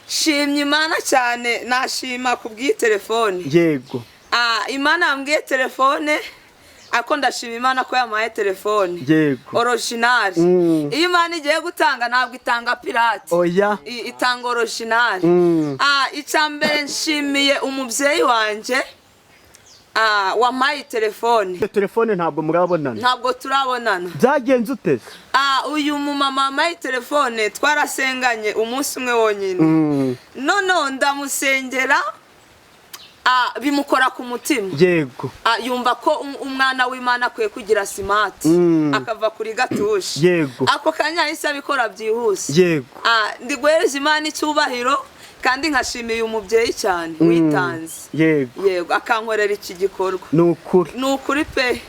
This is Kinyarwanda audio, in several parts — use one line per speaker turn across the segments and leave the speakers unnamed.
shimye Imana cyane nashima kubwi telefone
yego
Imana yambwiye telefone ako ndashima Imana ko yamaye telefone
yego
original iyo Imana igiye gutanga ntabwo itanga pirate
oya
itanga original icambere nshimiye umubyeyi wanje wamaye telefone
ntabwo murabonana
ntabwo turabonana
byagenze ute
uyu mumama wamaye telefone twarasenganye umunsi umwe wonyine none ndamusengera bimukora ku mutima
yego
yumva ko umwana w'Imana akwiye kugira smart akava kuri gatushi
yego
ako kanya yahise abikora byihuse
yego
ndi guhereza Imana icyubahiro kandi nkashimiye umubyeyi cyane witanze yego akankorera iki gikorwa nukuri pe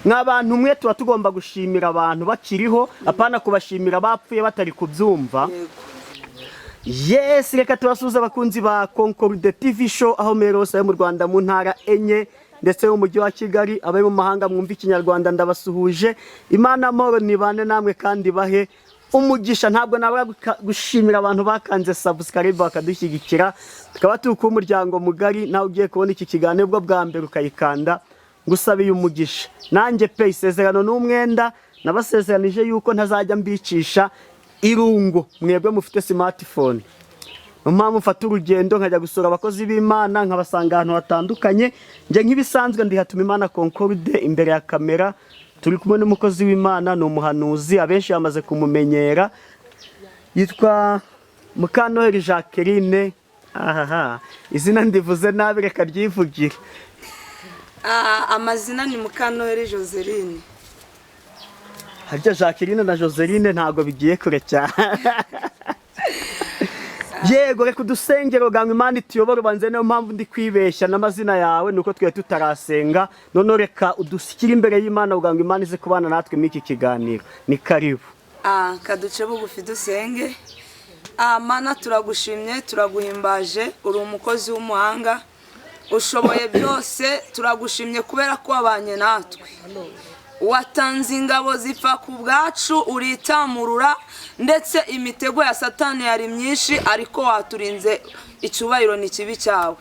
nk'abantu mwe tuba tugomba gushimira abantu bakiriho apana kubashimira bapfuye batari kubyumva yes reka tubasuza abakunzi ba Concorde TV show aho merose yo mu Rwanda mu ntara enye ndetse mu mujyi wa Kigali abari mu mahanga mwumva ikinyarwanda ndabasuhuje Imana amahoro nibane namwe kandi bahe umugisha ntabwo nabura gushimira abantu bakanze subscribe bakadushyigikira tukaba tuko umuryango mugari nawe ugiye kubona iki kiganiro bwo bwa mbere ukayikanda ngusabiye umugisha nanjye pe isezerano n'umwenda nabasezeranije yuko ntazajya mbicisha irungo mwebwe mufite smartphone mpamvu mfata urugendo nkajya gusura abakozi b'Imana nkabasanga ahantu hatandukanye nje nk'ibisanzwe ndihatuma Imana Concorde imbere ya kamera turi kumwe n'umukozi w'Imana ni umuhanuzi abenshi bamaze kumumenyera yitwa Muhanuzi Jacqueline izina ndivuze nabi reka ryivugire
amazina ni Muhanuzi Joseline
harya Jacqueline na Joseline ntago bigiye kure cyane yego reka udusengero ganga Imana ituyobora banze niyo mpamvu ndi kwibeshya n'amazina yawe nuko twe tutarasenga none reka udusikira imbere y'Imana uganga Imana ize kubana natwe muri iki kiganiro ni karibu
kaduce bugufi dusenge Mana turagushimye turaguhimbaje uri umukozi w'umuhanga ushoboye byose turagushimye kubera ko wabanye natwe watanze ingabo zipfa ku bwacu uritamurura ndetse imitego ya Satani yari myinshi ariko waturinze icyubahiro ni kibi cyawe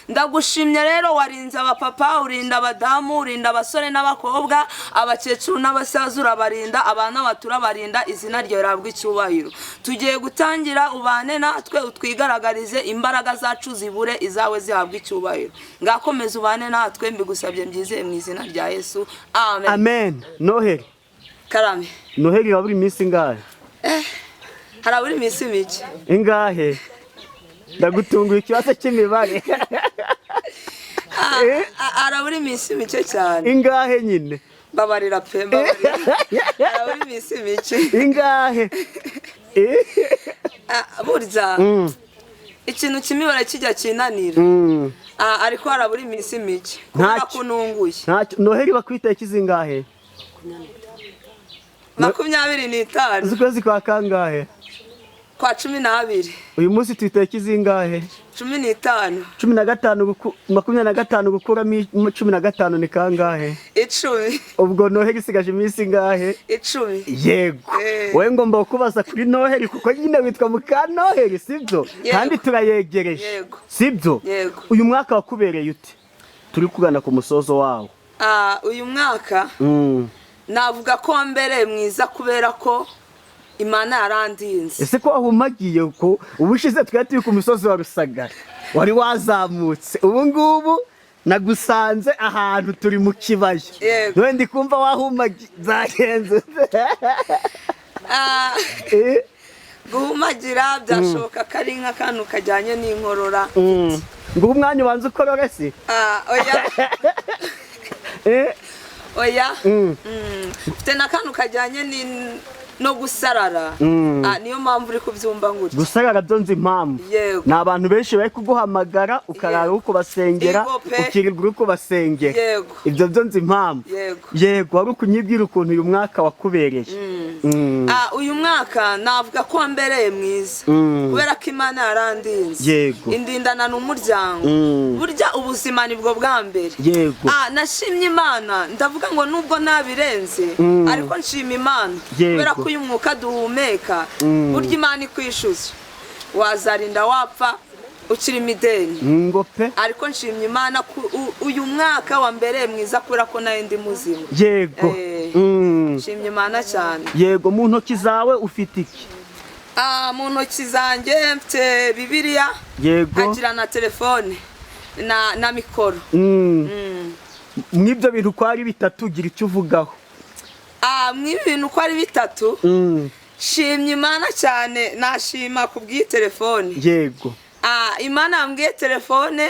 ndagushimye rero warinze abapapa urinda abadamu urinda abasore n'abakobwa abakecuru n'abasaza urabarinda abana batura barinda izina ryawe rabwa icyubahiro tugiye gutangira ubane natwe utwigaragarize imbaraga zacu zibure izawe zihabwa icyubahiro ngakomeza ubane natwe mbigusabye mbyizeye mu izina rya Yesu amen
amen Noheli
karame
Noheli waburi minsi ingahe
haraburi minsi mike
ingahe ndagutunguye ikibazo cy'imibare
araburi minsi mike cyane
ingahe nyine
babarira pe babarira araburi minsi mike
ingahe
burya ikintu kimibare kijya kinanira ariko haraburi minsi mike kubera kununguye
Noheli bakwita ikizingahe
25
ukwezi kwa kangahe
kwa 12
uyu munsi twiteke izingahe
15
25 gukuramo 15 ni kangahe
10
ubwo Noheli isigaje iminsi ingahe
10
yego wowe ngomba kubaza kuri Noheli kuko nyine witwa Muhanuzi sibyo kandi turayegereje sibyo uyu mwaka wakubereye ute turi kugana ku musozo wawo
uyu mwaka navuga ko wambereye mwiza kubera ko Imana yarandinze
ese ko wahumagiye uko ubushize twari turi ku musozi wa Rusagara wari wazamutse ubu ngubu nagusanze ahantu turi mu kibaya none ndi kumva wahumagiye zagenze
guhumagira byashoboka kari nk'akantu kajyanye n'inkorora
ngo umwanya ubanza ukorore si
oya mfite n'akantu kajyanye no gusarara niyo mpamvu uri kubyumva ngutse
gusarara byo nzi impamvu ni abantu benshi bari kuguhamagara ukarara uko basengera ukirirwa uko basengera ibyo byo nzi impamvu yego wari ukunyibwira ukuntu uyu mwaka wakubereye
uyu mwaka navuga ko wambereye mwiza kubera ko Imana yarandinze indindana n'umuryango burya ubuzima nibwo bwa mbere nashimye Imana ndavuga ngo nubwo nabirenze ariko nshima Imana kubera ko uyu mwuka duhumeka burya Imana ikwishuza wazarinda wapfa ukiri imideni
ngo pe
ariko nshimye Imana uyu mwaka wa mbere mwiza kubera ko nayo ndi muzima
yego
nshimye Imana cyane
yego mu ntoki zawe ufite iki
mu ntoki zanjye mfite Bibiliya
yego
nkagira na telefone na mikoro
mw'ibyo bintu uko ari bitatu gira icyo uvugaho
mw'ibi bintu uko ari bitatu shimye Imana cyane nashima kubw'iyi telefone
yego
Imana yambwiye telefone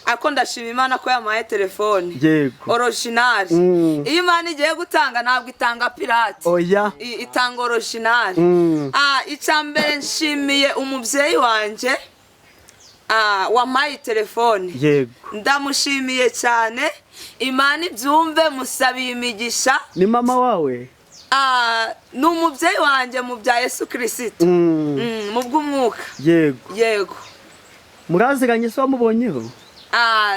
ako ndashima Imana ko yamaye telefone
yego
original iyo Imana igiye gutanga ntabwo itanga pirate
oya
itanga original icambere nshimiye umubyeyi wanje wamaye telefone
yego
ndamushimiye cyane Imana ibyumve musabiye imigisha
ni mama wawe
ni umubyeyi wanjye mu bya Yesu Kristo mu bw'umwuka yego
muraziranye se wamubonyeho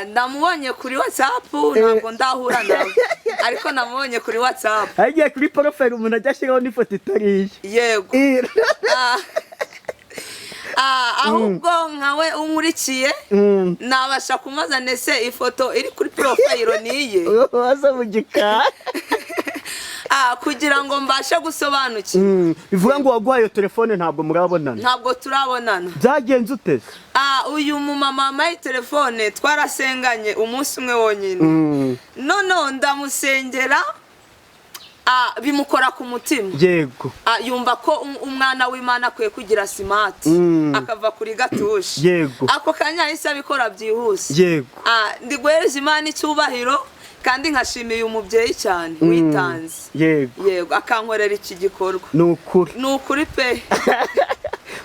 ndamubonye kuri WhatsApp ntabwo ndahura nawe ariko namubonye kuri WhatsApp
agiye kuri profile umuntu ajya ashyiraho n'ifoto itariye
yego ahubwo nkawe unkurikiye nabasha kumazana ese ifoto iri kuri profile niye
waza mu gikari
kugira ngo mbashe gusobanukirwa
bivuga ngo waguhaye iyo telefone ntabwo murabonana
ntabwo turabonana
byagenze ute
uyu mumama wamaye telefone twarasenganye umunsi umwe wonyine none ndamusengera bimukora ku mutima
yego
yumva ko umwana w'Imana akwiye kugira smart akava kuri gatushi
yego
ako kanya yahise abikora byihuse
yego ndi
guhereza Imana icyubahiro kandi nkashimiye umubyeyi cyane witanze yego akankorera iki gikorwa
ni ukuri
pe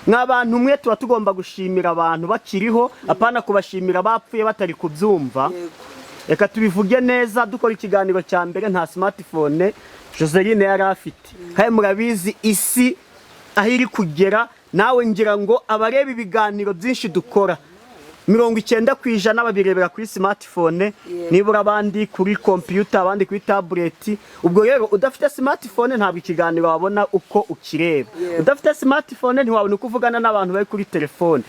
nk'abantu mwe tuba tugomba gushimira abantu bakiriho apana kubashimira bapfuye batari kubyumva reka tubivuge neza dukora ikiganiro cya mbere nta smartphone Joseline yari afite kandi murabizi isi aho iri kugera nawe ngira ngo abareba ibiganiro byinshi dukora 90% babirebera kuri smartphone nibura abandi kuri computer abandi kuri tablet ubwo rero udafite smartphone ntabwo ikiganiro wabona uko ukireba udafite smartphone ntiwabona uko uvugana n'abantu bari kuri telefone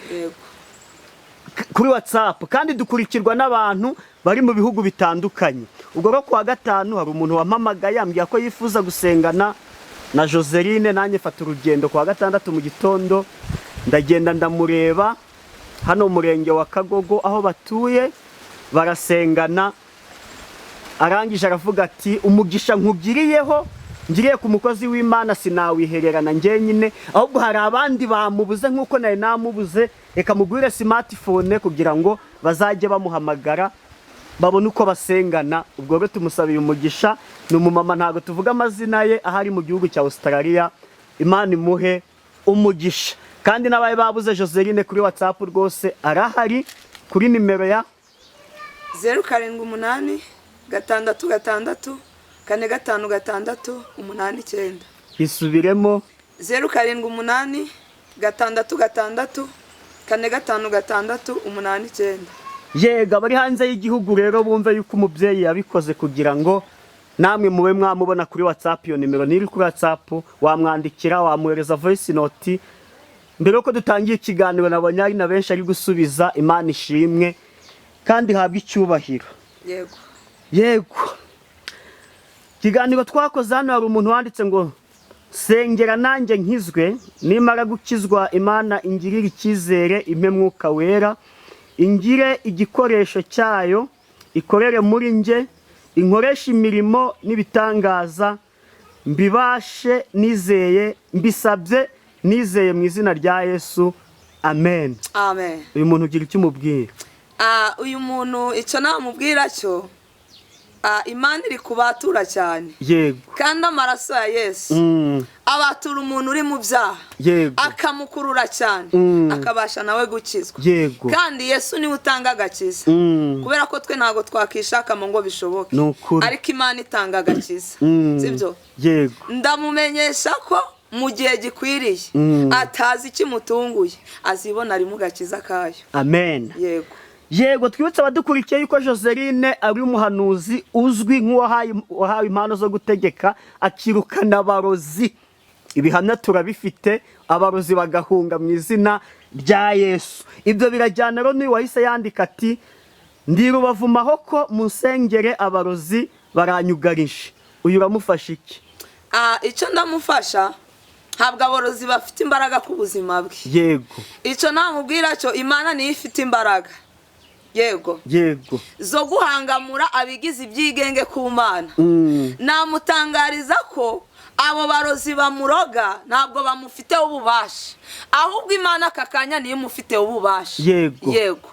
kuri WhatsApp kandi dukurikirwa n'abantu bari mu bihugu bitandukanye ubwo ro kwa gatanu hari umuntu wampamagaye ambwiye ko yifuza gusengana na Joseline nanjye fata urugendo kwa gatandatu mu gitondo ndagenda ndamureba hano umurenge wa Kagogo aho batuye barasengana arangije aravuga ati umugisha nkugiriyeho ngiriye ku mukozi w'Imana sinawihererana njye nyine ahubwo hari abandi bamubuze nkuko naye namubuze reka mugwire smartphone kugira ngo bazajye bamuhamagara babone uko basengana ubwo rero tumusabiye umugisha ni umumama ntago tuvuga amazina ye ahari mu gihugu cya Australia Imana imuhe umugisha kandi nabaye babuze Joseline kuri WhatsApp rwose arahari kuri nimero ya
078 666 456 89
isubiremo
078 666 456 89
yega bari hanze y'igihugu rero bumve yuko umubyeyi yabikoze kugira ngo namwe mube mwamubona kuri WhatsApp iyo nimero niri kuri WhatsApp wamwandikira wamuhereza voice note mbere uko dutangiye ikiganiro nabonye ari na benshi ari gusubiza Imana ishimwe kandi habwa icyubahiro yego kiganiro twakoze hano hari umuntu wanditse ngo sengera nanjye nkizwe nimara gukizwa Imana ingirira icyizere impe mwuka wera ingire igikoresho cyayo ikorere muri nje inkoresha imirimo n'ibitangaza mbibashe nizeye mbisabye nizeye mu izina rya Yesu amen uyu muntu ugira icyo umubwira
uyu muntu icyo namubwira cyo Imana iri kubatura cyane
yego
kandi amaraso ya Yesu abatura umuntu uri mu byaha akamukurura cyane akabasha nawe gukizwa kandi Yesu niwe utanga agakiza kubera ko twe ntago twakishakamo ngo bishoboke ariko Imana itanga agakiza sibyo
yego
ndamumenyesha ko mu gihe gikwiriye atazi ikimutunguye azibona ari mu gakiza kayo
amen
yego
twibutse abadukurikiye yuko Joseline ari umuhanuzi uzwi nk'uwahawe impano zo gutegeka akirukana abarozi ibihamya turabifite, abarozi bagahunga mu izina rya Yesu. Ibyo birajyana rero n'uyu wahise yandika ati ndi Rubavu Mahoko mu nsengere abarozi baranyugarije. Uyu uramufasha iki?
Icyo ndamufasha, ntabwo abarozi bafite imbaraga ku buzima bwe.
Yego.
Icyo namubwira cyo, Imana niyo ifite imbaraga. Yego.
Yego.
Zo guhangamura abigize ibyigenge ku Mana. Namutangariza ko abo barozi bamuroga ntabwo bamufite ububasha, ahubwo Imana kakanya niyo imufite ububasha.
Yego.
Yego.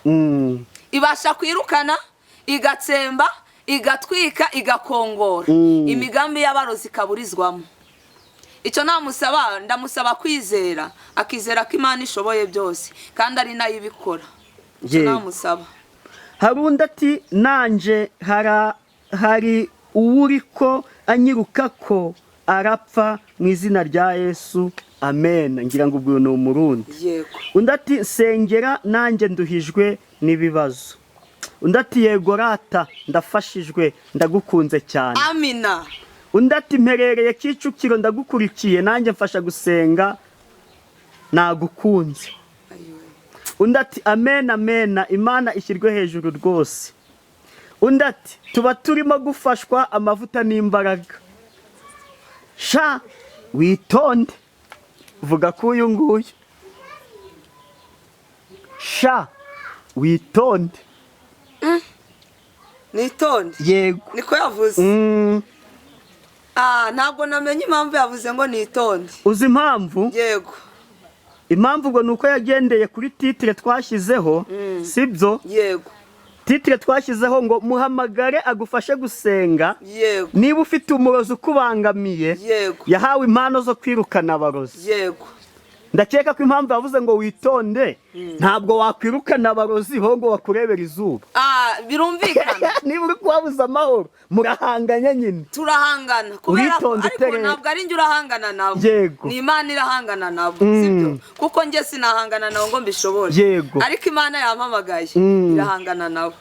Ibasha kwirukana, igatsemba, igatwika, igakongora imigambi y'abarozi kaburizwamo. Icyo namusaba, ndamusaba kwizera, akizera ko Imana ishoboye byose kandi ari nayo ibikora. Icyo namusaba.
Harundi ati nanje hari uwuriko anyiruka ko arapfa mu izina rya Yesu, amen. Ngira ngo ubwo ni umurundi.
Yego.
Undi ati nsengera nanjye nduhijwe n'ibibazo. Undi ati yego rata ndafashijwe ndagukunze cyane.
Amina.
Undi ati mperereye Kicukiro ndagukurikiye nanjye mfasha gusenga nagukunze. Undi ati amen amen, Imana ishyirwe hejuru rwose. Undi ati tuba turimo gufashwa amavuta n'imbaraga. Sha witonde, vuga ko uyu nguyu. Sha witonde.
Nitonde.
Yego.
Niko yavuze. Ntabwo namenye impamvu yavuze ngo nitonde.
Uzi impamvu?
Yego.
Impamvu ngo nuko yagendeye kuri titre twashyizeho, sibyo?
Yego.
Titre twashyizeho ngo muhamagare agufashe gusenga.
Yego.
Niba ufite umurozi ukubangamiye,
yego,
yahawe impano zo kwirukana abarozi.
Yego.
Ndakeka ko impamvu yavuze ngo witonde, ntabwo wakwirukana abarozi ahubwo wakurebera izuba.
Birumvikana.
Niba uri kubabuza amahoro, murahanganya nyine.
Turahangana. Kubera ariko ntabwo ari njye urahangana nabo.
Yego.
Ni Imana irahangana nabo, sibyo? Kuko njye sinahangana nabo ngo mbishobore.
Yego.
Ariko Imana yampamagaye irahangana nabo.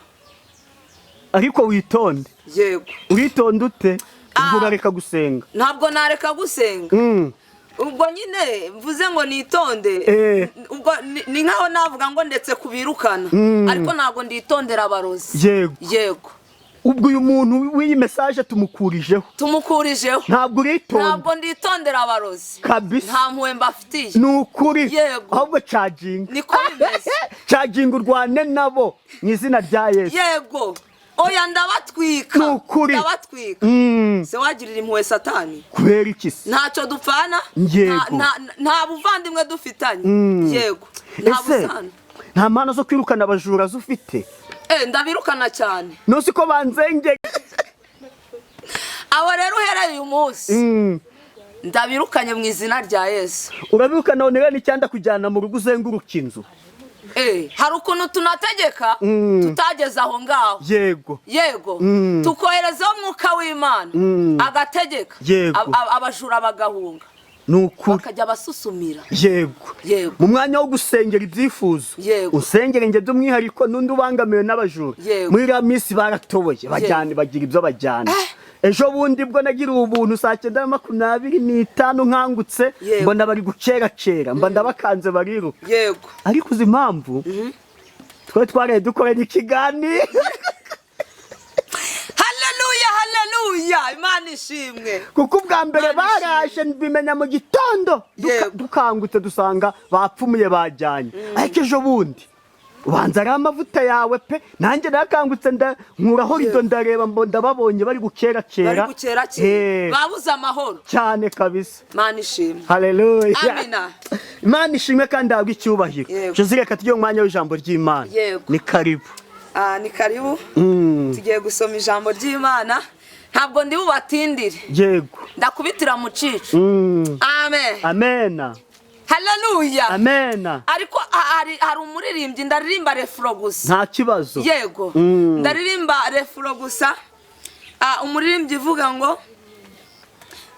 Ariko witonde.
Yego.
Uritonde ute? Ubwo urareka gusenga.
Ntabwo nareka gusenga. Ubwo nyine mvuze ngo nitonde, ubwo ni nkaho navuga ngo ndetse kubirukana, ariko ntabwo nditondera abarozi.
Yego.
Yego.
Ubwo uyu muntu w'iyi message tumukurijeho. Ntabwo uritonde.
Ntabwo nditondera abarozi.
Kabisa.
Nta mpuhwe mbafitiye.
Ni ukuri.
Yego.
Ahubwo charging.
Niko bimeze.
Charging urwane nabo mu izina rya Yesu.
Yego. Oya ndabatwika.
Ni ukuri.
Ndabatwika. Se wagirira impuhwe Satani.
Kubera iki se?
Ntacyo dupfana. Nta buvandimwe dufitanye. Yego. Nta busana.
Nta mpano zo kwirukana abajura zufite?
Ndabirukana cyane.
Nusi ko banzenge.
Abo rero uhereye uyu munsi ndabirukanye mu izina rya Yesu.
Urabirukana none n'icyanda kujyana mu rugo uzenguruka inzu.
Hari ukuntu tunategeka tutageze aho ngaho.
Yego.
Yego. Tukoherezaho umwuka w'Imana agategeka abajura bagahunga.
Nukuri.
Bakajya basusumira.
Yego.
Yego.
Mu mwanya wo gusengera ibyifuzo.
Yego.
Usengere nge by'umwihariko n'undi ubangamiwe n'abajura. Muri iriya minsi baratoboye bajyana bagira ibyo bajyana. Ejo bundi bwo nagira ubuntu saa 9:25 nkangutse mbona bari gucerakera mba ndabakanze bariruka.
Yego.
Ariko uzi impamvu twari dukoranye ikiganiro.
Haleluya, Imana ishimwe.
Kuko ubwa mbere baraje bimenya mu gitondo dukangutse dusanga bapfumuye bajyanye. Ariko ejo bundi ubanza ari amavuta yawe pe, nanjye nakangutse nkuraho rido ndareba ndababonye bari gukerakera. Babuze amahoro cyane kabisa.
Imana ishimwe.
Haleluya.
Amina.
Imana ishimwe kandi habwa icyubahiro. Josireka tujye mu mwanya w'ijambo ry'Imana. Ni karibu.
Ni karibu. Tugiye gusoma ijambo ry'Imana. Ntabwo ndi bubatindire.
Yego.
Ndakubitira mu cico. Amen.
Amena.
Haleluya.
Amena.
Ariko hari umuririmbyi ndaririmba refro gusa.
Nta kibazo.
Yego. Ndaririmba refro gusa. Umuririmbyi uvuga ngo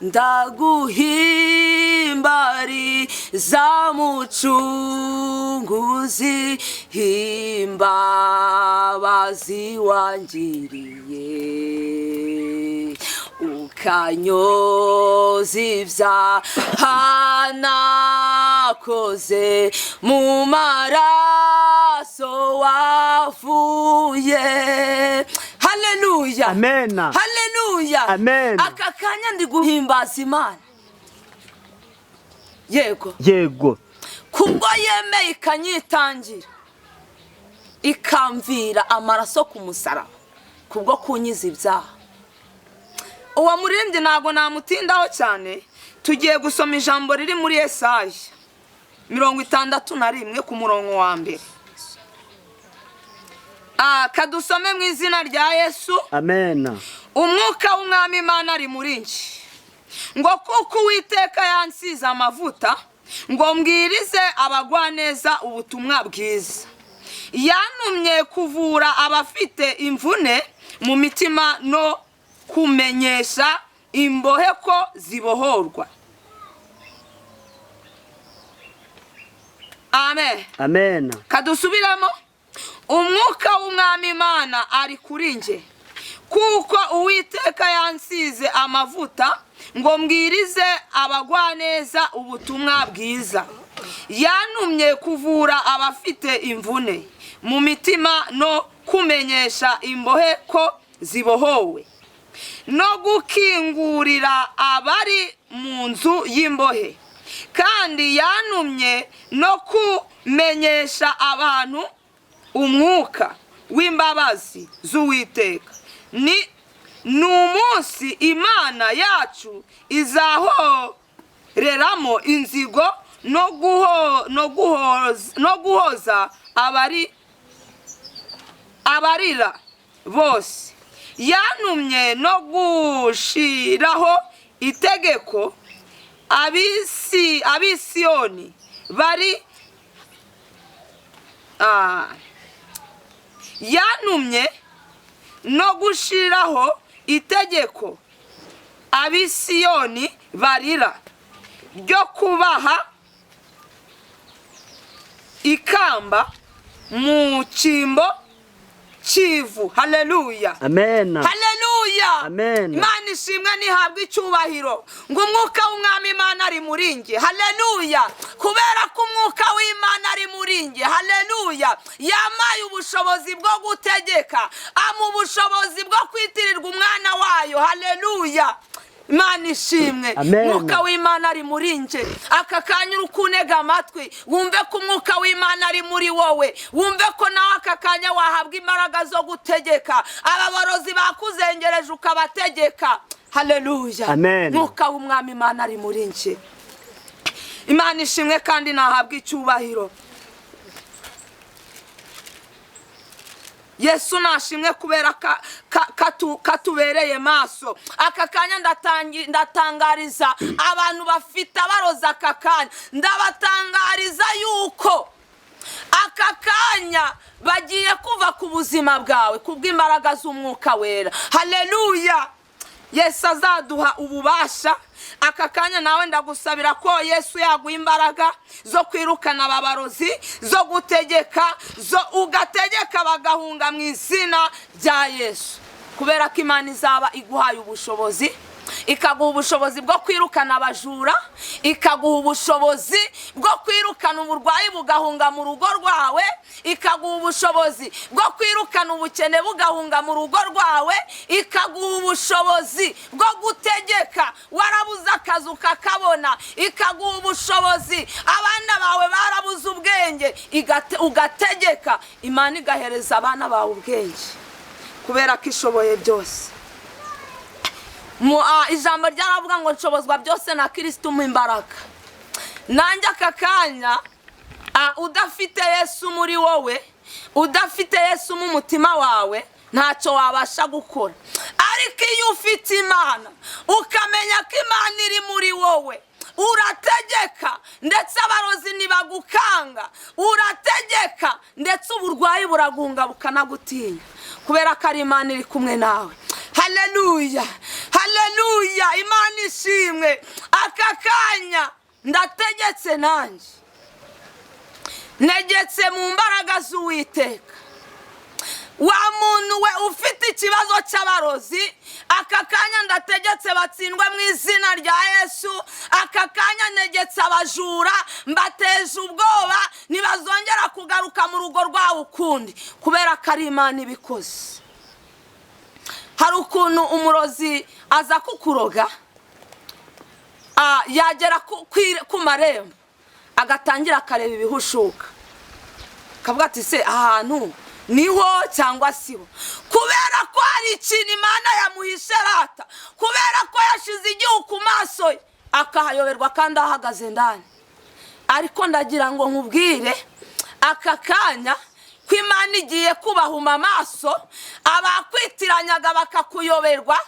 ndaguhimbari za mucunguzi himbabazi wangiriye akanyoza ibyaha nakoze mu maraso wavuye. Haleluya,
amen,
haleluya,
amen.
aka kanya ndi guhimbaza Imana, yego
yego,
kubwo yemeye ikanyitangira ikamvira amaraso ku musaraba kubwo kunyiza ibyaha. Uwo muririmbyi ntabwo namutindaho cyane, tugiye gusoma ijambo riri muri Yesaya 61 ku murongo wa mbere. Kadusome mu izina rya Yesu.
amen.
Umwuka w'Umwami Imana ari muri nje, ngo kuko Uwiteka yansize amavuta ngo mbwirize abagwaneza ubutumwa bwiza. Yantumye kuvura abafite imvune mu mitima no kumenyesha imbohe ko zibohorwa. Amen,
amen.
kadusubiramo. Umwuka w'Umwami Imana ari kuri nje, kuko Uwiteka yansize amavuta ngo mbwirize abagwaneza ubutumwa bwiza. Yantumye kuvura abafite imvune mu mitima no kumenyesha imbohe ko zibohowe, no gukingurira abari mu nzu y'imbohe. Kandi yantumye no kumenyesha abantu umwuka w'imbabazi z'Uwiteka. Ni umunsi Imana yacu izahoreramo inzigo no guhoza abarira bose. Yantumye no gushiraho itegeko abisiyoni bari yantumye no gushiraho itegeko abisiyoni barira ryo kubaha ikamba mu cyimbo cy'ivu. Haleluya,
amen,
haleluya,
amen.
Imana ishimwe nihabwe icyubahiro ngo umwuka w'Umwami Imana ari muri nge. Haleluya, kubera ko umwuka w'Imana ari muri nge. Haleluya, yamaye ubushobozi bwo gutegeka, amu ubushobozi bwo kwitirirwa umwana wayo. Haleluya, Imana ishimwe. Umwuka w'Imana ari muri nje. Aka kanya ukunega amatwi wumve ko umwuka w'Imana ari muri wowe, wumve ko nawe aka kanya wahabwa imbaraga zo gutegeka. Abarozi bakuzengereje ukabategeka. Haleluya, umwuka w'Umwami Imana ari muri nje. Imana ishimwe kandi nahabwa icyubahiro. Yesu nashimwe kubera katubereye maso. Aka kanya ndatangariza abantu bafite abaroza aka kanya, ndabatangariza yuko aka kanya bagiye kuva ku buzima bwawe kubw'imbaraga z'umwuka wera. Haleluya, Yesu azaduha ububasha. Aka kanya nawe ndagusabira ko Yesu yaguha imbaraga zo kwirukana abarozi, zo gutegeka, zo ugategeka bagahunga mu izina rya Yesu. Kubera ko Imana izaba iguhaye ubushobozi, ikaguha ubushobozi bwo kwirukana abajura, ikaguha ubushobozi bwo kwirukana uburwayi bugahunga mu rugo rwawe, ikaguha ubushobozi bwo kwirukana ubukene bugahunga mu rugo rwawe, ikaguha ubushobozi bwo gutegeka warabuze akazi ukakabona, ikaguha ubushobozi abana bawe barabuze ubwenge ugategeka, Imana igahereza abana bawe ubwenge kubera ko ishoboye byose. Ijambo ryaravuga ngo nshobozwa byose na Kristo mu imbaraga. Nanjye aka kanya udafite Yesu muri wowe, udafite Yesu mu mutima wawe, ntacyo wabasha gukora. Ariko iyo ufite Imana ukamenya ko Imana iri muri wowe, urategeka ndetse abarozi ntibagukanga, urategeka ndetse uburwayi buragunga bukanagutinya kubera ko ari Imana iri kumwe nawe. Haleluya, haleluya, Imana ishimwe. Aka kanya ndategetse nanjye, negetse mu mbaraga z'Uwiteka. wa muntu we ufite ikibazo cy'abarozi, aka kanya ndategetse batsindwe mu izina rya Yesu. Aka kanya negetse abajura, mbateje ubwoba, ntibazongera kugaruka mu rugo rwawe ukundi, kubera ko ari Imana ibikoze. Hari ukuntu umurozi aza kukuroga, yagera ku marembo agatangira akareba ibihushuka, akavuga ati se ahantu niho cyangwa siho, kubera ko hari ikintu Imana yamuhishe rata, kubera ko yashize igihu ku maso ye akahayoberwa kandi ahagaze ndani. Ariko ndagira ngo nkubwire aka kanya ko Imana igiye kubahuma amaso, abakwitiranyaga bakakuyoberwa,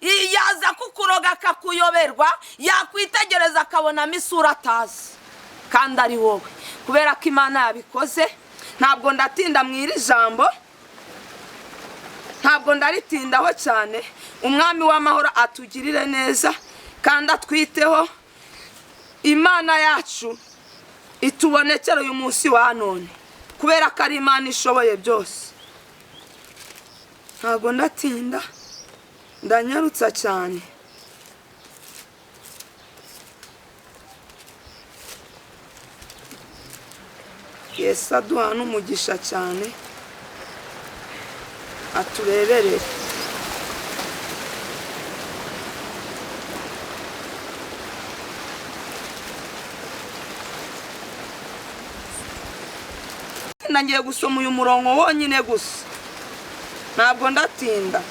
yaza kukuroga akakuyoberwa, yakwitegereza akabonamo isura atazi kandi ari wowe, kubera ko Imana yabikoze. Ntabwo ndatinda mu iri jambo, ntabwo ndaritindaho cyane. Umwami w'amahoro atugirire neza kandi atwiteho. Imana yacu itubonekere uyu munsi wa none, kubera ko ari Imana ishoboye byose. Ntabwo ndatinda, ndanyarutsa cyane. Yesu aduha n'umugisha cyane, atureberere. Ngiye gusoma uyu murongo wonyine gusa, ntabwo ndatinda.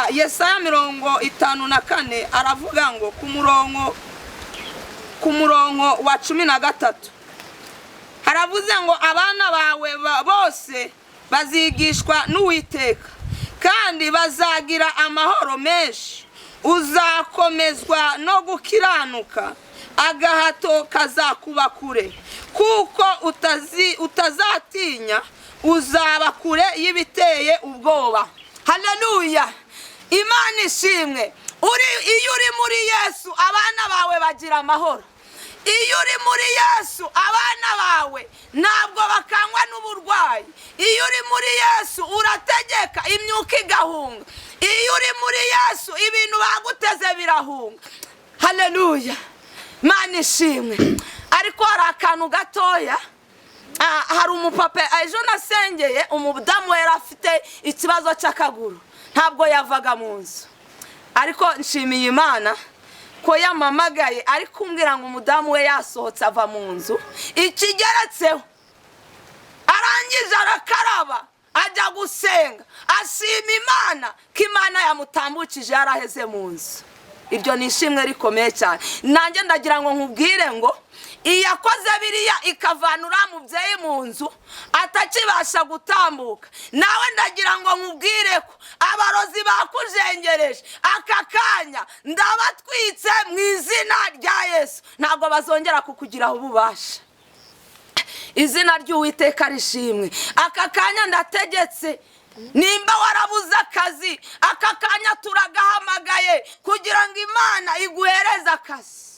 Yesaya 54 aravuga ngo ku murongo wa 13 haravuze ngo abana bawe bose bazigishwa n'Uwiteka kandi bazagira amahoro menshi, uzakomezwa no gukiranuka, agahato kazakuba kure, kuko utazatinya, uzaba kure y'ibiteye ubwoba. Haleluya, Imana ishimwe. Iyo uri muri Yesu abana bawe bagira amahoro. Iyo uri muri Yesu abana bawe ntabwo bakangwa n'uburwayi. Iyo uri muri Yesu urategeka imyuka igahunga. Iyo uri muri Yesu ibintu baguteze birahunga. Haleluya, Imana ishimwe. Ariko hari akantu gatoya, hari umupapa ejo nasengeye, umudamu yari afite ikibazo cy'akaguru, ntabwo yavaga mu nzu. Ariko nshimiye Imana ko yamamagaye ari kumbwira ngo umudamu we yasohotse ava mu nzu, ikigeretseho arangije arakaraba ajya gusenga, ashima Imana ko Imana yamutambukije yaraheze mu nzu. Iryo ni ishimwe rikomeye cyane. Nanjye ndagira ngo nkubwire ngo iyakoze biriya ikavanura mubyeyi mu nzu atakibasha gutambuka, nawe ndagira ngo nkubwire ko abarozi bakujengereje aka kanya ndabatwitse mu izina rya Yesu, ntabwo bazongera kukugiraho ububasha. Izina ry'Uwiteka rishimwe. Aka kanya ndategetse, nimba warabuze akazi, aka kanya turagahamagaye kugira ngo Imana iguhereze akazi.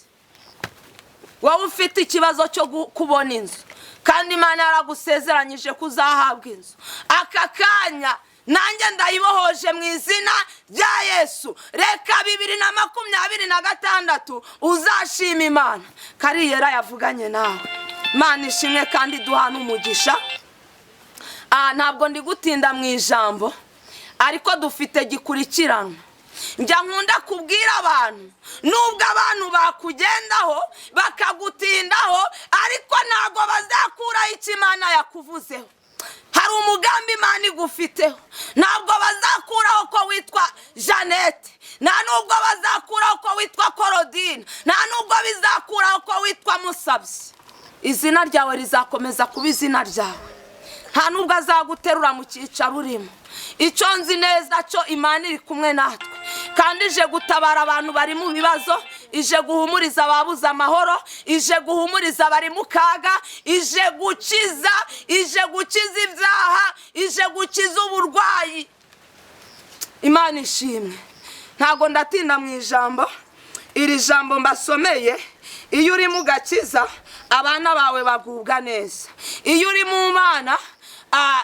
Wowe ufite ikibazo cyo kubona inzu kandi Imana yaragusezeranyije kuzahabwa inzu, aka kanya nanjye ndayibohoje mu izina rya Yesu. Reka 2026 uzashima Imana kariyera yavuganye nawe. Imana ishimwe kandi duhana umugisha. Ntabwo ndi gutinda mu ijambo, ariko dufite gikurikirana. Njya nkunda kubwira abantu, nubwo abantu bakugendaho bakagutindaho, ariko ntabwo bazakuraho icyo Imana yakuvuzeho. Hari umugambi Imana igufiteho, ntabwo bazakuraho ko witwa Jeannette, nta nubwo bazakuraho ko witwa Claudine, nta nubwo bizakuraho ko witwa Musabyi. Izina ryawe rizakomeza kuba izina ryawe, nta nubwo azaguterura mu cyicaro urimo. Icyo nzi neza cyo Imana iri kumwe natwe kandi ije gutabara abantu bari mu bibazo, ije guhumuriza ababuze amahoro, ije guhumuriza bari mu kaga, ije gukiza ibyaha, ije gukiza uburwayi. Imana ishimwe. Ntago ndatinda mu ijambo, iri jambo mbasomeye. Iyo uri mu gakiza abana bawe bagubwa neza. Iyo uri mu Mana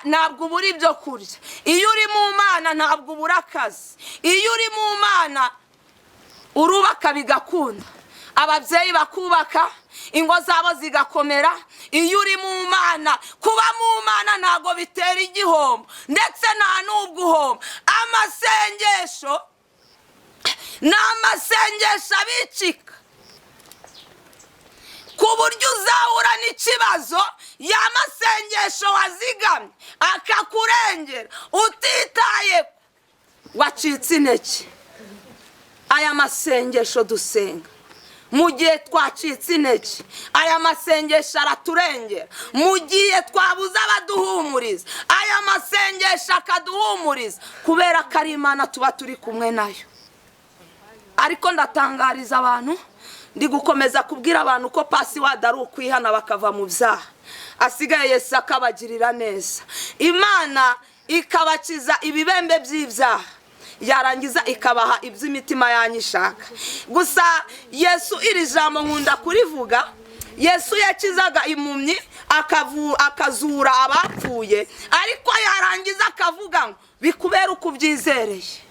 ntabwo ubura ibyo kurya. Iyo uri mu Mana ntabwo ubura akazi. Iyo uri mu Mana urubaka bigakunda, ababyeyi bakubaka, ingo zabo zigakomera. Iyo uri mu Mana, kuba mu Mana ntabwo bitera igihombo, ndetse nta n'ubwo uhomba. Amasengesho ni amasengesho abicika ku buryo uzahura n'ikibazo, ya masengesho wazigamye akakurengera utitaye wacitse intege. Aya masengesho dusenga mu gihe twacitse intege, aya masengesho araturengera. Mu gihe twabuze abaduhumuriza, aya masengesho akaduhumuriza, kubera ko ari Imana tuba turi kumwe nayo. Ariko ndatangariza abantu, ndi gukomeza kubwira abantu ko pasiwadi ari ukwihana bakava mu byaha, asigaye Yesu akabagirira neza. Imana ikabakiza ibibembe by'ibyaha, yarangiza ikabaha iby'imitima yanyu ishaka. Gusa Yesu iri jambo nkunda kurivuga, Yesu yakizaga impumyi akazura abapfuye, ariko yarangiza akavuga ngo bikubera uko ubyizereye.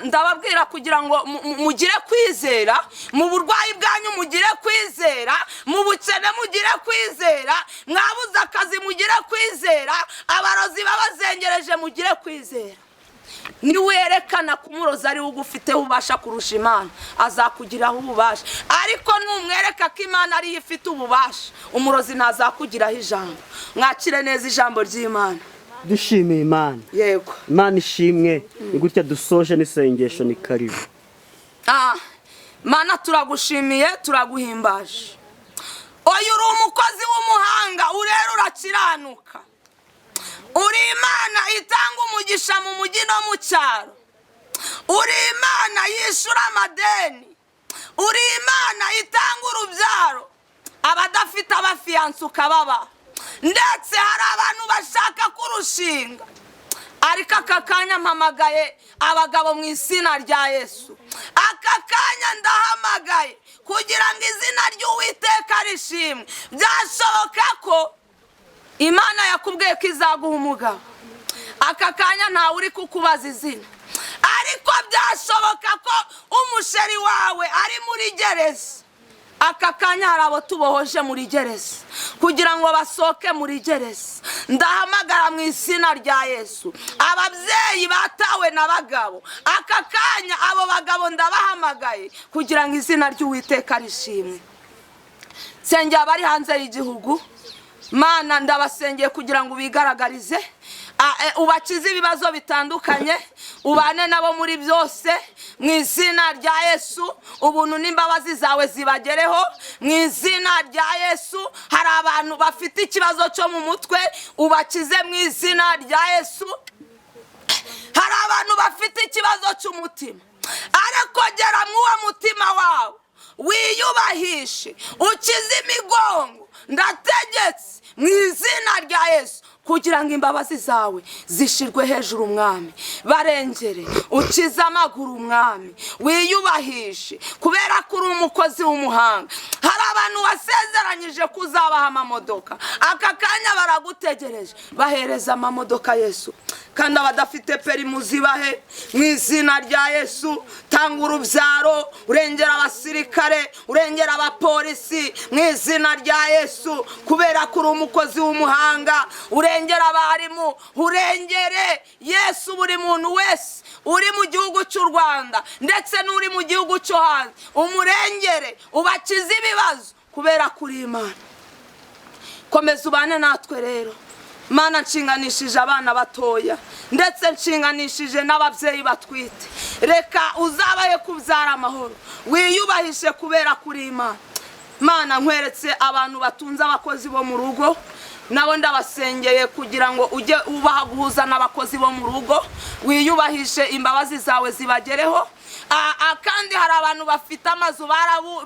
Ndababwira kugira ngo mugire kwizera, mu burwayi bwanyu mugire kwizera, mu bukene mugire kwizera, mwabuze akazi mugire kwizera, abarozi babazengereje mugire kwizera. Niwerekana ko umurozi ari ugufiteho ububasha kurusha Imana, azakugiraho ububasha. Ariko numwereka ko Imana ariyo ifite ububasha, umurozi ntazakugiraho ijambo. Mwakire neza ijambo ry'Imana.
Dushimiye Imana.
Yego.
Imana ishimwe. Ni gutya dusoje n'isengesho, ni karibu.
Mana turagushimiye, turaguhimbaje. Oya uri umukozi w'umuhanga, urera urakiranuka. Uri Imana itanga umugisha mu mujyi no mu cyaro. Uri Imana yishura amadeni. Uri Imana itanga urubyaro, abadafite abafiyanse ukababa. Ndetse hari abantu bashaka kurushinga, ariko aka kanya mpamagaye abagabo mu izina rya Yesu. Aka kanya ndahamagaye kugira ngo izina ry'Uwiteka rishimwe. Byashoboka ko Imana yakubwiye ko izaguha umugabo, aka kanya ntawe uri kukubaza izina, ariko byashoboka ko umusheri wawe ari muri gereza. Aka kanya hari abo tubohoje muri gereza kugira ngo basohoke muri gereza. Ndahamagara mu izina rya Yesu ababyeyi batawe n'abagabo, aka kanya abo bagabo ndabahamagaye kugira ngo izina ry'Uwiteka rishimwe. Sengera abari hanze y'igihugu, Mana ndabasengeye kugira ngo bigaragarize, ubakize ibibazo bitandukanye, ubane nabo muri byose mu izina rya Yesu. Ubuntu n'imbabazi zawe zibagereho mu izina rya Yesu. Hari abantu bafite ikibazo cyo mu mutwe, ubakize mu izina rya Yesu. Hari abantu bafite ikibazo cy'umutima, ariko gera mu uwo mutima wawe wiyubahishe, ukize imigongo. Ndategetse mu izina rya Yesu kugira ngo imbabazi zawe zishirwe hejuru Mwami, barengere, ukize amaguru Mwami, wiyubahishe, kubera ko uri umukozi w'umuhanga. Hari abantu wasezeranyije kuzabaha amamodoka, aka kanya baragutegereje, bahereza amamodoka Yesu. Kandi abadafite perimuzi bahe mu izina rya Yesu. Tanga urubyaro, urengera abasirikare, urengera abapolisi mu izina rya Yesu, kubera ko uri umukozi w'umuhanga. Urengera abarimu, urengere Yesu buri muntu wese uri mu gihugu cy'u Rwanda ndetse n'uri mu gihugu cyo hanze, umurengere, ubakize ibibazo, kubera ko uri Imana. Komeza ubane natwe rero Mana. Nshinganishije abana batoya ndetse nshinganishije n'ababyeyi batwite, reka uzabaye kubyara amahoro, wiyubahishe kubera kuri Imana. Mana nkweretse abantu batunze abakozi bo mu rugo, nabo ndabasengeye kugira ngo ujye ubaha guhuza n'abakozi bo mu rugo, wiyubahishe, imbabazi zawe zibagereho. Kandi hari abantu bafite amazu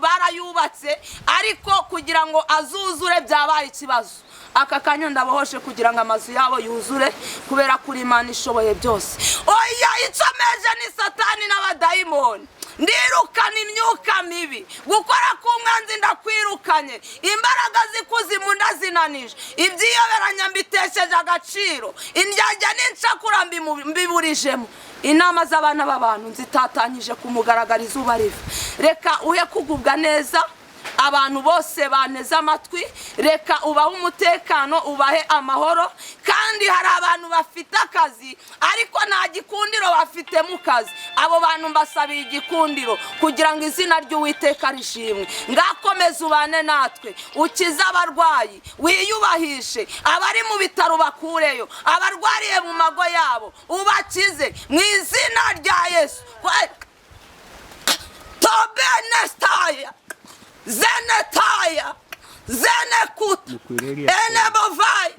barayubatse, ariko kugira ngo azuzure byabaye ikibazo. Aka kanya ndabohoshe kugira ngo amazu yabo yuzure, kubera kuri Imana ishoboye byose. Oya, icomeje ni Satani n'abadayimoni. ndirukana imyuka mibi, gukora k'umwanzi ndakwirukanye, imbaraga z'ikuzimu ndazinanije, ibyiyoberanya mbitesheje agaciro, indyarya n'incakura mbiburijemo. Inama z'abana b'abantu nzitatanyije ku mugaragaro izuba riva. Reka uhe kugubwa neza abantu bose baneze amatwi, reka ubahe umutekano, ubahe amahoro. Kandi hari abantu bafite akazi ariko nta gikundiro bafite mu kazi, abo bantu mbasabiye igikundiro kugira ngo izina ry'Uwiteka rishimwe. Ngakomeza ubane natwe, ukize abarwayi, wiyubahishe, abari mu bitaro bakureyo, abarwariye mu mago yabo ubakize mu izina rya Yesu. Tobenestaya Zenetaya Zenekuta Enebovai.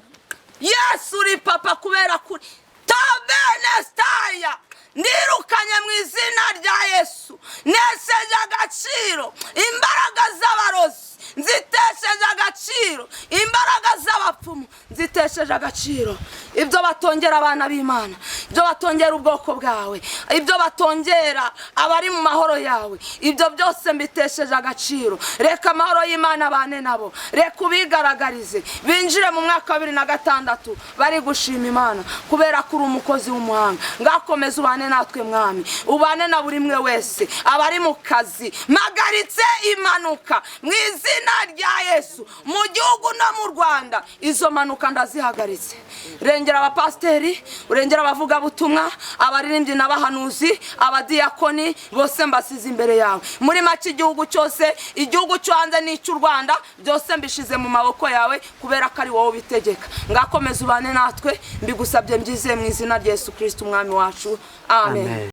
Yesu uri papa kubera kuri Tobenestaya. Ndirukanye mu izina rya Yesu, nesheje agaciro imbaraga z'abarozi, nzitesheje agaciro imbaraga z'abapfumu, nzitesheje agaciro ibyo batongera abana b'Imana, ibyo batongera ubwoko bwawe, ibyo batongera abari mu mahoro yawe, ibyo byose mbitesheje agaciro. Reka amahoro y'Imana bane nabo, reka ubigaragarize, binjire mu mwaka wa 2026 bari gushima Imana kubera kuri umukozi w'umuhanga. Ngakomeza ubane natwe mwami, ubane na buri mwe wese, abari mu kazi magaritse imanuka mu izina rya Yesu, mu gihugu no mu Rwanda izo manuka ndazihagaritse. Rengera abapasteri, urengera abavuga butumwa, abaririmbyi n'abahanuzi, abadiyakoni bose mbasize imbere yawe. Muri make igihugu cyose, igihugu cyo hanze n'ic'u Rwanda byose mbishize mu maboko yawe kubera ko ari wowe bitegeka. Ngakomeza ubane natwe, mbigusabye mbyize mu izina rya Yesu Kristo umwami wacu. Amen.